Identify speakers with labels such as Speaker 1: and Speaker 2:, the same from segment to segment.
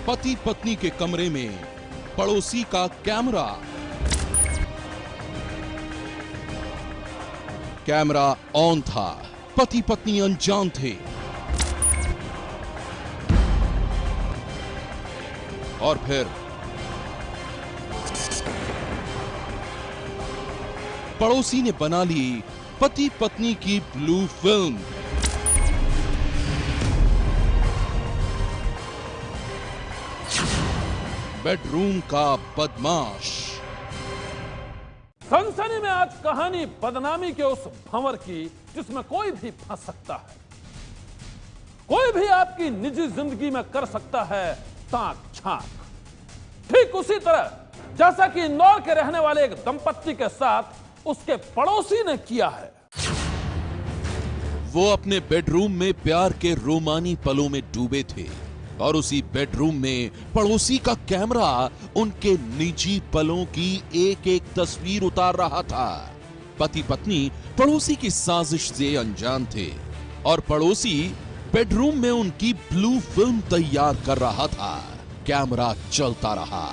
Speaker 1: पति पत्नी के कमरे में पड़ोसी का कैमरा। कैमरा ऑन था, पति पत्नी अनजान थे। और फिर पड़ोसी ने बना ली पति पत्नी की ब्लू फिल्म। बेडरूम का बदमाश।
Speaker 2: सनसनी में आज कहानी बदनामी के उस भंवर की जिसमें कोई भी फंस सकता है, कोई भी आपकी निजी जिंदगी में कर सकता है ताक झांक। ठीक उसी तरह जैसा कि इंदौर के रहने वाले एक दंपत्ति के साथ उसके पड़ोसी ने किया है।
Speaker 1: वो अपने बेडरूम में प्यार के रोमानी पलों में डूबे थे और उसी बेडरूम में पड़ोसी का कैमरा उनके निजी पलों की एक एक तस्वीर उतार रहा था। पति पत्नी पड़ोसी की साजिश से अनजान थे और पड़ोसी बेडरूम में उनकी ब्लू फिल्म तैयार कर रहा था। कैमरा चलता रहा,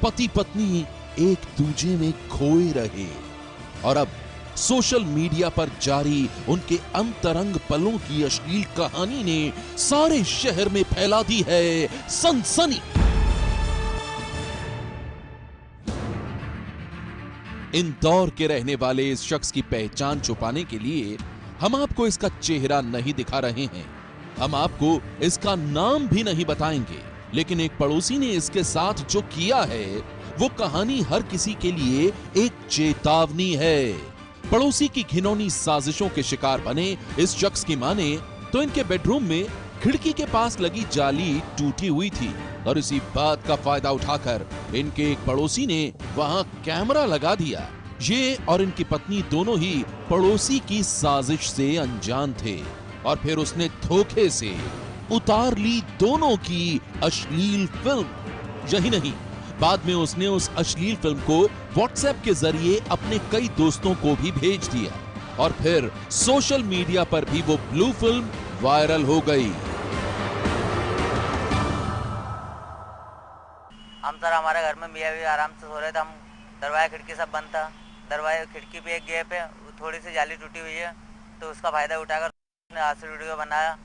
Speaker 1: पति पत्नी एक दूजे में खोए रहे और अब सोशल मीडिया पर जारी उनके अंतरंग पलों की अश्लील कहानी ने सारे शहर में फैला दी है सनसनी। इंदौर के रहने वाले इस शख्स की पहचान छुपाने के लिए हम आपको इसका चेहरा नहीं दिखा रहे हैं, हम आपको इसका नाम भी नहीं बताएंगे, लेकिन एक पड़ोसी ने इसके साथ जो किया है वो कहानी हर किसी के लिए एक चेतावनी है। पड़ोसी की घिनौनी साजिशों के शिकार बने इस शख्स की माने तो इनके बेडरूम में खिड़की के पास लगी जाली टूटी हुई थी और इसी बात का फायदा उठाकर इनके एक पड़ोसी ने वहां कैमरा लगा दिया। ये और इनकी पत्नी दोनों ही पड़ोसी की साजिश से अनजान थे और फिर उसने धोखे से उतार ली दोनों की अश्लील फिल्म। यही नहीं, बाद में उसने उस अश्लील फिल्म को व्हाट्सएप के जरिए अपने कई दोस्तों को भी भेज दिया और फिर सोशल मीडिया पर भी वो ब्लू फिल्म वायरल हो गई।
Speaker 3: हम सर हमारे घर में मियाँ भी आराम से सो रहे थे, हम दरवाजा खिड़की सब बंद था, दरवाजा खिड़की पे एक गैप है, थोड़ी सी जाली टूटी हुई है, तो उसका फायदा उठाकर उसने आज से वीडियो बनाया।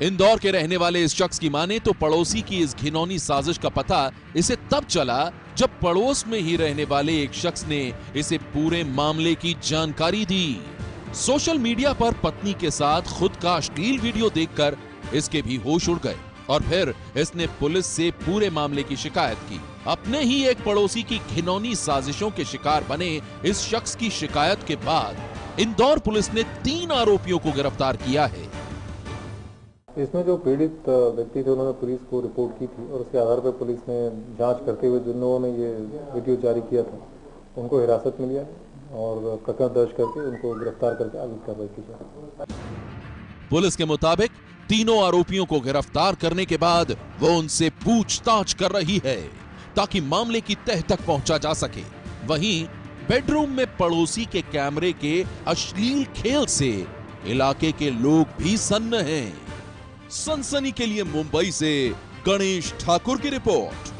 Speaker 1: इंदौर के रहने वाले इस शख्स की माने तो पड़ोसी की इस घिनौनी साजिश का पता इसे तब चला जब पड़ोस में ही रहने वाले एक शख्स ने इसे पूरे मामले की जानकारी दी। सोशल मीडिया पर पत्नी के साथ खुद का अश्लील वीडियो देखकर इसके भी होश उड़ गए और फिर इसने पुलिस से पूरे मामले की शिकायत की। अपने ही एक पड़ोसी की घिनौनी साजिशों के शिकार बने इस शख्स की शिकायत के बाद इंदौर पुलिस ने 3 आरोपियों को गिरफ्तार किया है।
Speaker 4: इसमें जो पीड़ित व्यक्ति थे उन्होंने पुलिस को रिपोर्ट की थी और उसके आधार पर पुलिस ने जांच करते हुए जिन लोगों ने ये वीडियो जारी किया था उनको हिरासत में लिया और प्रकरण दर्ज करके उनको गिरफ्तार करके आगे कार्रवाई की जाए।
Speaker 1: पुलिस के मुताबिक तीनों आरोपियों को गिरफ्तार करने के बाद वो उनसे पूछताछ कर रही है ताकि मामले की तह तक पहुंचा जा सके। वहीं बेडरूम में पड़ोसी के कैमरे के अश्लील खेल से इलाके के लोग भी सन्न हैं। सनसनी के लिए मुंबई से गणेश ठाकुर की रिपोर्ट।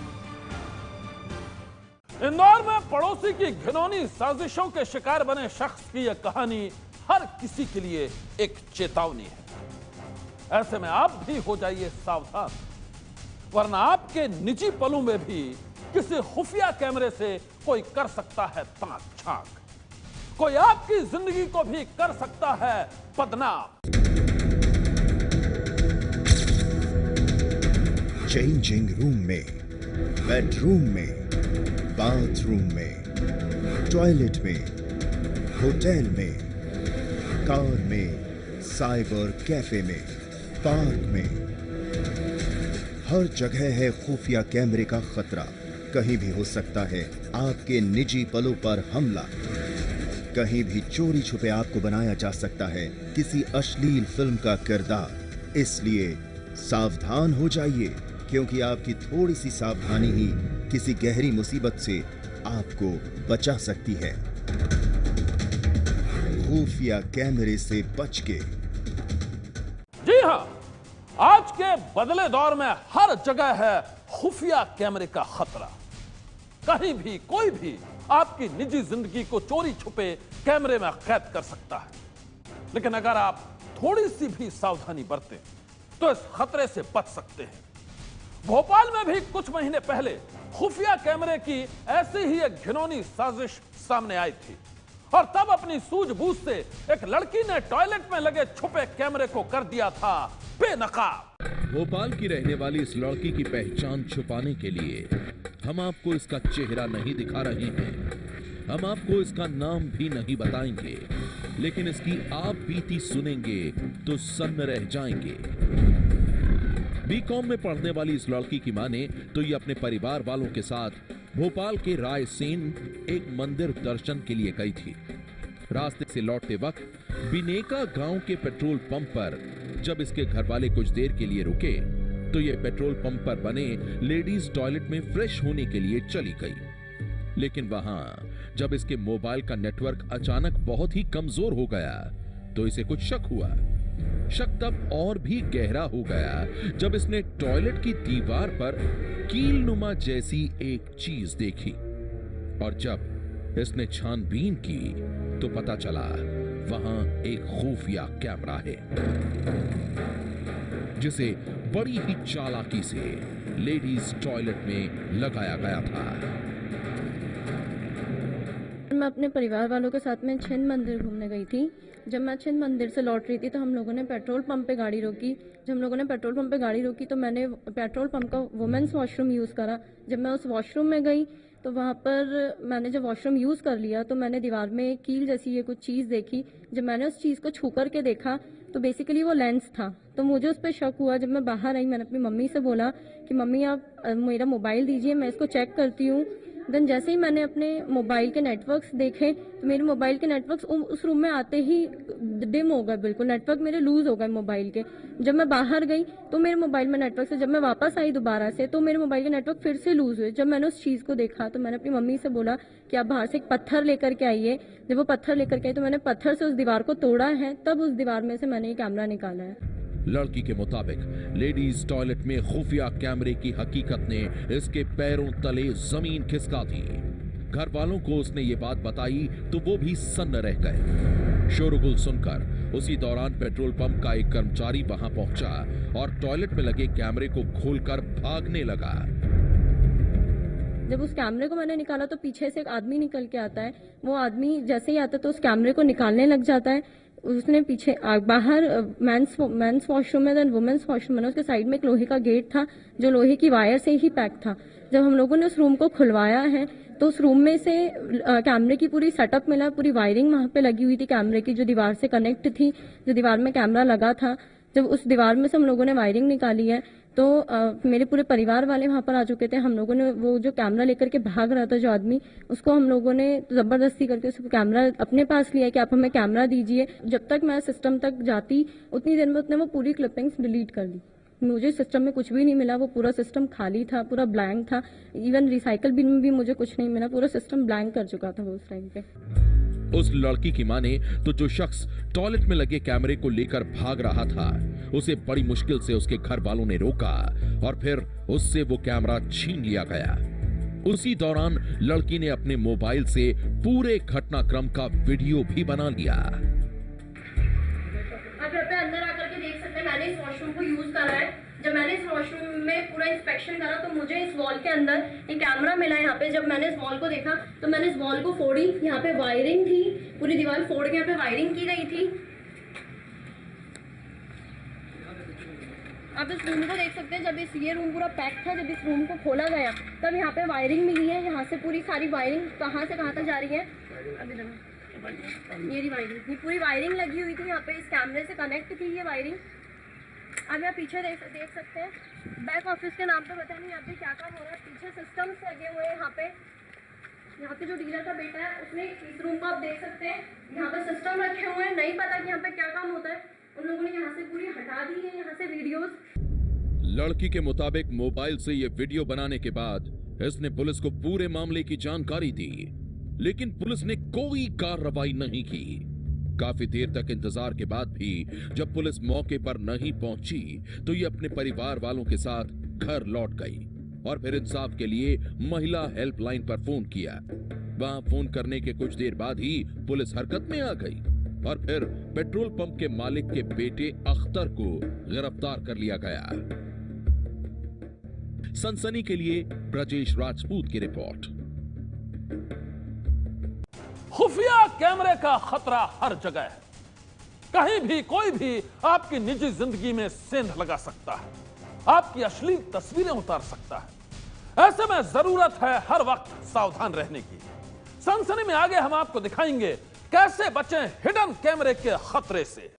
Speaker 2: इंदौर में पड़ोसी की घिनौनी साजिशों के शिकार बने शख्स की यह कहानी हर किसी के लिए एक चेतावनी है। ऐसे में आप भी हो जाइए सावधान, वरना आपके निजी पलों में भी किसी खुफिया कैमरे से कोई कर सकता है ताक झांक, कोई आपकी जिंदगी को भी कर सकता है बदनाम।
Speaker 5: चेंजिंग रूम में, बेडरूम में, बाथरूम में, टॉयलेट में, होटल में, कार में, साइबर कैफे में, पार्क में, हर जगह है खुफिया कैमरे का खतरा। कहीं भी हो सकता है आपके निजी पलों पर हमला, कहीं भी चोरी छुपे आपको बनाया जा सकता है किसी अश्लील फिल्म का किरदार। इसलिए सावधान हो जाइए, क्योंकि आपकी थोड़ी सी सावधानी ही किसी गहरी मुसीबत से आपको बचा सकती है। खुफिया कैमरे से बच के।
Speaker 2: जी हां, आज के बदले दौर में हर जगह है खुफिया कैमरे का खतरा। कहीं भी कोई भी आपकी निजी जिंदगी को चोरी छुपे कैमरे में कैद कर सकता है। लेकिन अगर आप थोड़ी सी भी सावधानी बरतें तो इस खतरे से बच सकते हैं। भोपाल में भी कुछ महीने पहले खुफिया कैमरे की ऐसी ही एक घिनौनी साजिश सामने आई थी और तब अपनी सूझबूझ से एक लड़की ने टॉयलेट में लगे छुपे कैमरे को कर दिया था बेनकाब।
Speaker 1: भोपाल की रहने वाली इस लड़की की पहचान छुपाने के लिए हम आपको इसका चेहरा नहीं दिखा रहे हैं, हम आपको इसका नाम भी नहीं बताएंगे, लेकिन इसकी आप बीती सुनेंगे तो सन्न रह जाएंगे। बीकॉम में पढ़ने वाली इस लड़की की माने तो ये अपने परिवार वालों के साथ भोपाल के रायसेन एक मंदिर दर्शन के लिए गई थी। रास्ते से लौटते वक्त बिनेका गांव के पेट्रोल पंप पर जब इसके घर वाले कुछ देर के लिए रुके तो ये पेट्रोल पंप पर बने लेडीज टॉयलेट में फ्रेश होने के लिए चली गई। लेकिन वहां जब इसके मोबाइल का नेटवर्क अचानक बहुत ही कमजोर हो गया तो इसे कुछ शक हुआ। शक तब और भी गहरा हो गया जब इसने टॉयलेट की दीवार पर कीलनुमा जैसी एक चीज देखी और जब इसने छानबीन की तो पता चला वहां एक खुफिया कैमरा है जिसे बड़ी ही चालाकी से लेडीज टॉयलेट में लगाया गया था।
Speaker 6: मैं अपने परिवार वालों के साथ में छिंद मंदिर घूमने गई थी। जब मैं छिंद मंदिर से लौट रही थी तो हम लोगों ने पेट्रोल पंप पे गाड़ी रोकी। जब हम लोगों ने पेट्रोल पंप पे गाड़ी रोकी तो मैंने पेट्रोल पंप का वुमेन्स वॉशरूम यूज़ करा। जब मैं उस वॉशरूम में गई तो वहाँ पर मैंने जब वॉशरूम यूज़ कर लिया तो मैंने दीवार में कील जैसी ये कुछ चीज़ देखी। जब मैंने उस चीज़ को छू करके देखा तो बेसिकली वो लेंस था। तो मुझे उस पर शक हुआ। जब मैं बाहर आई मैंने अपनी मम्मी से बोला कि मम्मी आप मेरा मोबाइल दीजिए, मैं इसको चेक करती हूँ। देन जैसे ही मैंने अपने मोबाइल के नेटवर्क्स देखे तो मेरे मोबाइल के नेटवर्क्स उस रूम में आते ही डिम हो गए, बिल्कुल नेटवर्क मेरे लूज हो गए मोबाइल के। जब मैं बाहर गई तो मेरे मोबाइल में नेटवर्क से, जब मैं वापस आई दोबारा से तो मेरे मोबाइल के नेटवर्क फिर से लूज हुए। जब मैंने उस चीज़ को देखा तो मैंने अपनी मम्मी से बोला कि आप बाहर से एक पत्थर लेकर के आइए। जब वो पत्थर लेकर के आई तो मैंने पत्थर से उस दीवार को तोड़ा है, तब उस दीवार में से मैंने ये कैमरा निकाला है।
Speaker 1: लड़की के मुताबिक लेडीज टॉयलेट में खुफिया कैमरे की हकीकत ने इसके पैरों तले जमीन खिसका दी। घर वालों को उसने ये बात बताई तो वो भी सन्न रह गए। शोरगुल सुनकर उसी दौरान पेट्रोल पंप का एक कर्मचारी वहां पहुंचा और टॉयलेट में लगे कैमरे को खोलकर भागने लगा।
Speaker 6: जब उस कैमरे को मैंने निकाला तो पीछे से एक आदमी निकल के आता है। वो आदमी जैसे ही आता तो उस कैमरे को निकालने लग जाता है। उसने पीछे बाहर मेंस वॉशरूम में, देन वुमेन्स वॉशरूम में, उसके साइड में एक लोहे का गेट था जो लोहे की वायर से ही पैक था। जब हम लोगों ने उस रूम को खुलवाया है तो उस रूम में से कैमरे की पूरी सेटअप मिला, पूरी वायरिंग वहाँ पे लगी हुई थी कैमरे की जो दीवार से कनेक्ट थी, जो दीवार में कैमरा लगा था। जब उस दीवार में से हम लोगों ने वायरिंग निकाली है तो मेरे पूरे परिवार वाले वहाँ पर आ चुके थे। हम लोगों ने वो जो कैमरा लेकर के भाग रहा था जो आदमी, उसको हम लोगों ने ज़बरदस्ती करके उसको कैमरा अपने पास लिया कि आप हमें कैमरा दीजिए। जब तक मैं सिस्टम तक जाती उतनी देर में उसने वो पूरी क्लिपिंग्स डिलीट कर दी। मुझे सिस्टम में कुछ भी नहीं मिला, वो पूरा सिस्टम खाली था, पूरा ब्लैंक था। इवन रिसाइकल बिन में भी मुझे कुछ नहीं मिला, पूरा सिस्टम ब्लैंक कर चुका था वो उस टाइम पे।
Speaker 1: उस लड़की की माने तो जो शख्स टॉयलेट में लगे कैमरे को लेकर भाग रहा था उसे बड़ी मुश्किल से उसके घर वालों ने रोका और फिर उससे वो कैमरा छीन लिया गया। उसी दौरान लड़की ने अपने मोबाइल से पूरे घटनाक्रम का वीडियो भी बना लिया।
Speaker 6: आप यहाँ पे अंदर आकर के देख सकते हैं मैंने इस वॉशरूम को यूज करा है। जब मैंने इस वॉशरूम में पूरा इंस्पेक्शन करा तो मुझे इस वॉल के अंदर एक कैमरा मिला है। यहाँ पे जब मैंने इस वॉल को देखा तो मैंने इस वॉल को फोड़ी, यहाँ पे वायरिंग थी, पूरी दीवार फोड़ के यहाँ पे वायरिंग की गई थी। आप इस रूम को देख सकते हैं। जब ये रूम पूरा पैक था, जब इस रूम को खोला गया तब यहाँ पे वायरिंग मिली है। यहाँ से पूरी सारी वायरिंग कहाँ से कहाँ तक जा रही है, अभी ये वायरिंग, ये पूरी वायरिंग लगी हुई थी। यहाँ पे इस कैमरे से कनेक्ट थी ये वायरिंग। अब यहाँ पीछे देख सकते हैं, बैक ऑफिस के नाम पे पता नहीं यहाँ पे क्या काम हो रहा है। पीछे सिस्टम्स लगे हुए हैं। यहाँ पे जो डीलर का बेटा है उसने इस रूम को आप देख सकते हैं, यहाँ पे सिस्टम रखे हुए हैं। नहीं पता कि यहाँ पे क्या काम होता है। उन लोगों ने यहाँ से पूरी हटा दी है, यहाँ से वीडियोस।
Speaker 1: लड़की के मुताबिक मोबाइल से ये वीडियो बनाने के बाद इसने पुलिस को पूरे मामले की जानकारी दी, लेकिन पुलिस ने कोई कार्रवाई नहीं की। काफी देर तक इंतजार के बाद भी जब पुलिस मौके पर नहीं पहुंची तो ये अपने परिवार वालों के साथ घर लौट गई और फिर इंसाफ के लिए महिला हेल्पलाइन पर फोन किया। वहां फोन करने के कुछ देर बाद ही पुलिस हरकत में आ गई और फिर पेट्रोल पंप के मालिक के बेटे अख्तर को गिरफ्तार कर लिया गया। सनसनी के लिए ब्रजेश राजपूत की रिपोर्ट।
Speaker 2: खुफिया कैमरे का खतरा हर जगह है। कहीं भी कोई भी आपकी निजी जिंदगी में सेंध लगा सकता है, आपकी अश्लील तस्वीरें उतार सकता है। ऐसे में जरूरत है हर वक्त सावधान रहने की। सनसनी में आगे हम आपको दिखाएंगे कैसे बचें हिडन कैमरे के खतरे से।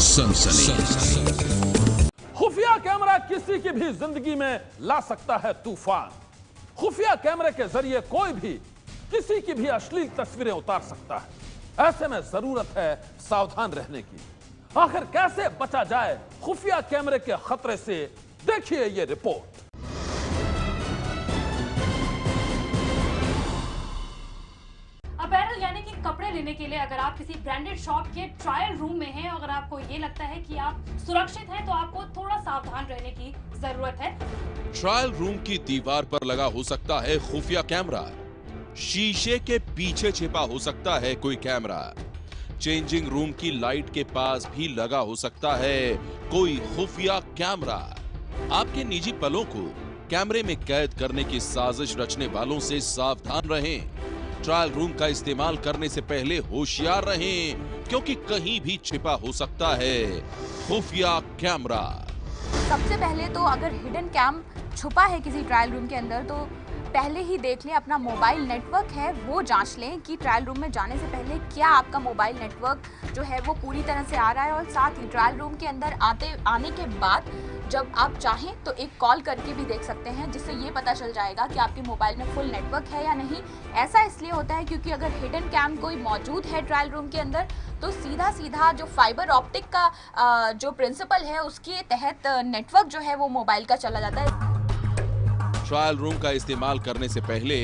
Speaker 1: सनसनी।
Speaker 2: खुफिया कैमरा किसी की भी जिंदगी में ला सकता है तूफान। खुफिया कैमरे के जरिए कोई भी किसी की भी अश्लील तस्वीरें उतार सकता है। ऐसे में जरूरत है सावधान रहने की। आखिर कैसे बचा जाए खुफिया कैमरे के खतरे से, देखिए ये रिपोर्ट।
Speaker 7: अपैरल यानी कि कपड़े लेने के लिए अगर आप किसी ब्रांडेड शॉप के ट्रायल रूम में हैं, अगर आपको ये लगता है कि आप सुरक्षित हैं, तो आपको थोड़ा सावधान रहने की जरूरत है।
Speaker 1: ट्रायल रूम की दीवार पर लगा हो सकता है खुफिया कैमरा, शीशे के पीछे छिपा हो सकता है कोई कैमरा, चेंजिंग रूम की लाइट के पास भी लगा हो सकता है कोई खुफिया कैमरा। आपके निजी पलों को कैमरे में कैद करने की साजिश रचने वालों से सावधान रहें। ट्रायल रूम का इस्तेमाल करने से पहले होशियार रहें, क्योंकि कहीं भी छिपा हो सकता है खुफिया कैमरा।
Speaker 8: सबसे पहले तो अगर हिडन कैम छुपा है किसी ट्रायल रूम के अंदर, तो पहले ही देख लें, अपना मोबाइल नेटवर्क है वो जांच लें कि ट्रायल रूम में जाने से पहले क्या आपका मोबाइल नेटवर्क जो है वो पूरी तरह से आ रहा है। और साथ ही ट्रायल रूम के अंदर आने के बाद जब आप चाहें तो एक कॉल करके भी देख सकते हैं, जिससे ये पता चल जाएगा कि आपके मोबाइल में फुल नेटवर्क है या नहीं। ऐसा इसलिए होता है क्योंकि अगर हिडन कैम कोई मौजूद है ट्रायल रूम के अंदर, तो सीधा जो फाइबर ऑप्टिक का जो प्रिंसिपल है उसके तहत नेटवर्क जो है वो मोबाइल का चला जाता है।
Speaker 1: ट्रायल रूम का इस्तेमाल करने से पहले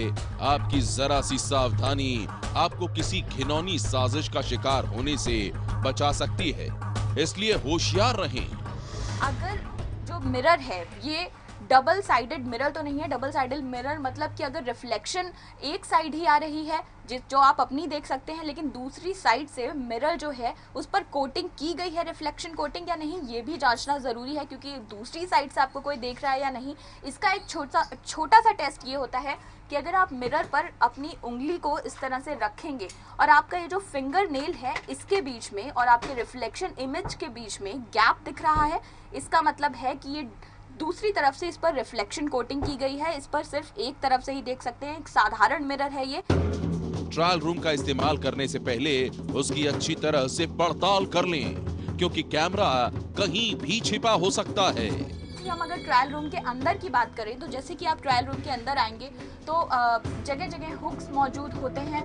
Speaker 1: आपकी जरा सी सावधानी आपको किसी घिनौनी साजिश का शिकार होने से बचा सकती है, इसलिए होशियार रहें।
Speaker 8: अगर जो मिरर है ये डबल साइडेड मिरर तो नहीं है। डबल साइडेड मिरर मतलब कि अगर रिफ्लेक्शन एक साइड ही आ रही है जो आप अपनी देख सकते हैं, लेकिन दूसरी साइड से मिरर जो है उस पर कोटिंग की गई है, रिफ्लेक्शन कोटिंग या नहीं, ये भी जांचना ज़रूरी है, क्योंकि दूसरी साइड से आपको कोई देख रहा है या नहीं। इसका एक छोटा सा टेस्ट ये होता है कि अगर आप मिरर पर अपनी उंगली को इस तरह से रखेंगे और आपका ये जो फिंगर नेल है इसके बीच में और आपके रिफ्लेक्शन इमेज के बीच में गैप दिख रहा है, इसका मतलब है कि ये दूसरी तरफ से इस पर रिफ्लेक्शन कोटिंग की गई है। इस पर सिर्फ एक तरफ से ही देख सकते हैं, एक साधारण मिरर है ये।
Speaker 1: ट्रायल रूम का इस्तेमाल करने से पहले उसकी अच्छी तरह से पड़ताल कर लें, क्योंकि कैमरा कहीं भी छिपा हो सकता है।
Speaker 8: हम अगर ट्रायल रूम के अंदर की बात करें, तो जैसे कि आप ट्रायल रूम के अंदर आएंगे तो जगह जगह हुक्स मौजूद होते हैं।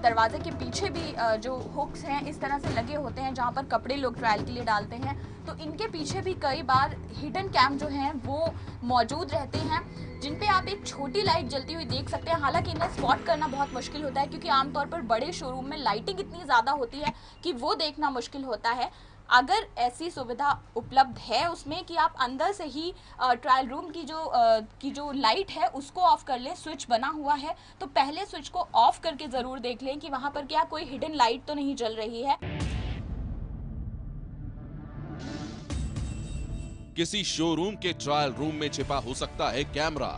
Speaker 8: दरवाजे के पीछे भी जो हुक्स हैं इस तरह से लगे होते हैं जहां पर कपड़े लोग ट्रायल के लिए डालते हैं, तो इनके पीछे भी कई बार हिडन कैम जो हैं वो मौजूद रहते हैं, जिन पे आप एक छोटी लाइट जलती हुई देख सकते हैं। हालांकि इन्हें स्पॉट करना बहुत मुश्किल होता है, क्योंकि आमतौर पर बड़े शोरूम में लाइटिंग इतनी ज़्यादा होती है कि वो देखना मुश्किल होता है। अगर ऐसी सुविधा उपलब्ध है उसमें कि आप अंदर से ही ट्रायल रूम की जो लाइट है उसको ऑफ कर लें, स्विच बना हुआ है तो पहले स्विच को ऑफ करके ज़रूर देख लें कि वहाँ पर क्या कोई हिडन लाइट तो नहीं जल रही है।
Speaker 1: किसी शोरूम के ट्रायल रूम में छिपा हो सकता है कैमरा।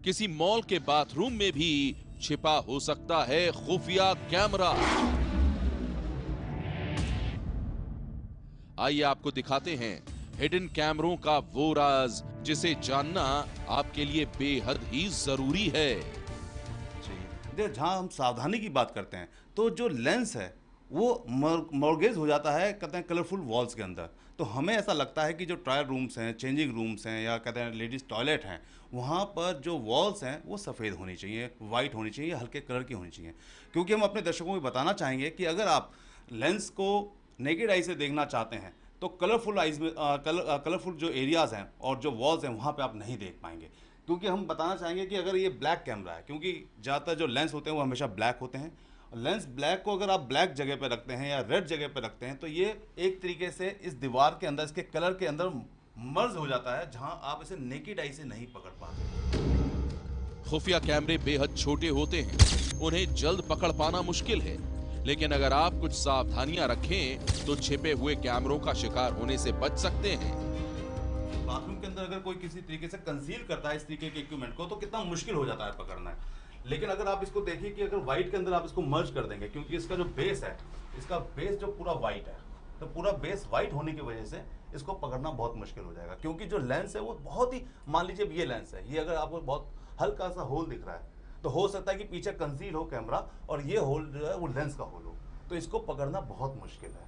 Speaker 1: किसी मॉल के बाथरूम में भी छिपा हो सकता है खुफिया कैमरा। आइए आपको दिखाते हैं हिडन कैमरों का वो राज जिसे जानना आपके लिए बेहद ही जरूरी है।
Speaker 9: जी, जहां हम सावधानी की बात करते हैं तो जो लेंस है वो मॉर्गेज हो जाता है, कहते हैं कलरफुल वॉल्स के अंदर। तो हमें ऐसा लगता है कि जो ट्रायल रूम्स हैं, चेंजिंग रूम्स हैं या कहते हैं लेडीज़ टॉयलेट हैं, वहाँ पर जो वॉल्स हैं वो सफ़ेद होनी चाहिए, वाइट होनी चाहिए, हल्के कलर की होनी चाहिए। क्योंकि हम अपने दर्शकों को बताना चाहेंगे कि अगर आप लेंस को नेकेड आई से देखना चाहते हैं तो कलरफुल आइज में कलरफुल जो एरियाज़ हैं और जो वॉल्स हैं वहाँ पे आप नहीं देख पाएंगे। क्योंकि हम बताना चाहेंगे कि अगर ये ब्लैक कैमरा है, क्योंकि ज़्यादातर जो लेंस होते हैं वो हमेशा ब्लैक होते हैं, लेंस ब्लैक को अगर आप ब्लैक जगह पे रखते हैं या रेड जगह पे रखते हैं तो ये एक तरीके से इस दीवार के अंदर, इसके कलर के अंदर मर्ज हो जाता है, जहां आप इसे नेकेड आई से नहीं पकड़ पाते।
Speaker 1: खुफिया कैमरे बेहद छोटे होते हैं, उन्हें जल्द पकड़ पाना मुश्किल है, लेकिन अगर आप कुछ सावधानियां रखें तो छिपे हुए कैमरों का शिकार होने से बच सकते हैं।
Speaker 9: बाथरूम के अंदर अगर कोई किसी तरीके से कंसील करता है इस तरीके के इक्विपमेंट को तो कितना मुश्किल हो जाता है पकड़ना। लेकिन अगर आप इसको देखिए कि अगर व्हाइट के अंदर आप इसको मर्ज कर देंगे, क्योंकि इसका जो बेस है, इसका बेस जो पूरा व्हाइट है, तो पूरा बेस व्हाइट होने की वजह से इसको पकड़ना बहुत मुश्किल हो जाएगा। क्योंकि जो लेंस है वो बहुत ही, मान लीजिए ये लेंस है, ये अगर आपको बहुत हल्का सा होल दिख रहा है तो हो सकता है कि पीछे कंसील हो कैमरा और ये होल जो है वो लेंस का होल हो, तो इसको पकड़ना बहुत मुश्किल है,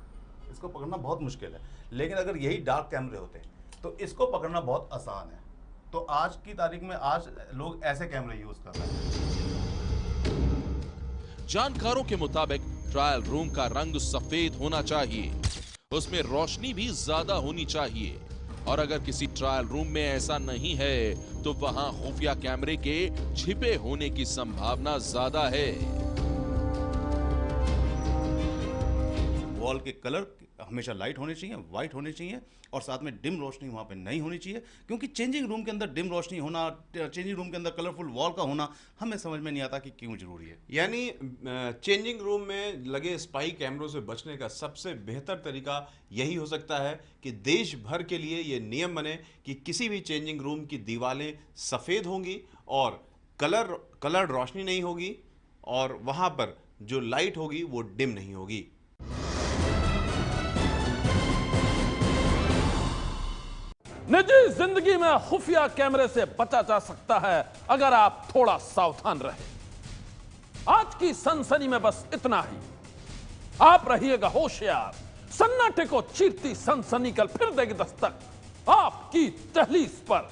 Speaker 9: इसको पकड़ना बहुत मुश्किल है। लेकिन अगर यही डार्क कैमरे होते तो इसको पकड़ना बहुत आसान है। तो आज की तारीख में आज लोग ऐसे कैमरे यूज कर रहे हैं।
Speaker 1: जानकारों के मुताबिक ट्रायल रूम का रंग सफेद होना चाहिए, उसमें रोशनी भी ज्यादा होनी चाहिए, और अगर किसी ट्रायल रूम में ऐसा नहीं है तो वहां खुफिया कैमरे के छिपे होने की संभावना ज्यादा है।
Speaker 9: वॉल के कलर हमेशा लाइट होने चाहिए, वाइट होने चाहिए, और साथ में डिम रोशनी वहाँ पे नहीं होनी चाहिए। क्योंकि चेंजिंग रूम के अंदर डिम रोशनी होना, चेंजिंग रूम के अंदर कलरफुल वॉल का होना हमें समझ में नहीं आता कि क्यों जरूरी है।
Speaker 10: यानी चेंजिंग रूम में लगे स्पाई कैमरों से बचने का सबसे बेहतर तरीका यही हो सकता है कि देश भर के लिए ये नियम बने कि किसी भी चेंजिंग रूम की दीवारें सफ़ेद होंगी और कलर रोशनी नहीं होगी, और वहाँ पर जो लाइट होगी वो डिम नहीं होगी।
Speaker 2: निजी जिंदगी में खुफिया कैमरे से बचा जा सकता है अगर आप थोड़ा सावधान रहें। आज की सनसनी में बस इतना ही। आप रहिएगा होशियार। सन्नाटे को चीरती सनसनी कल फिर देगी दस्तक आपकी दहलीज पर।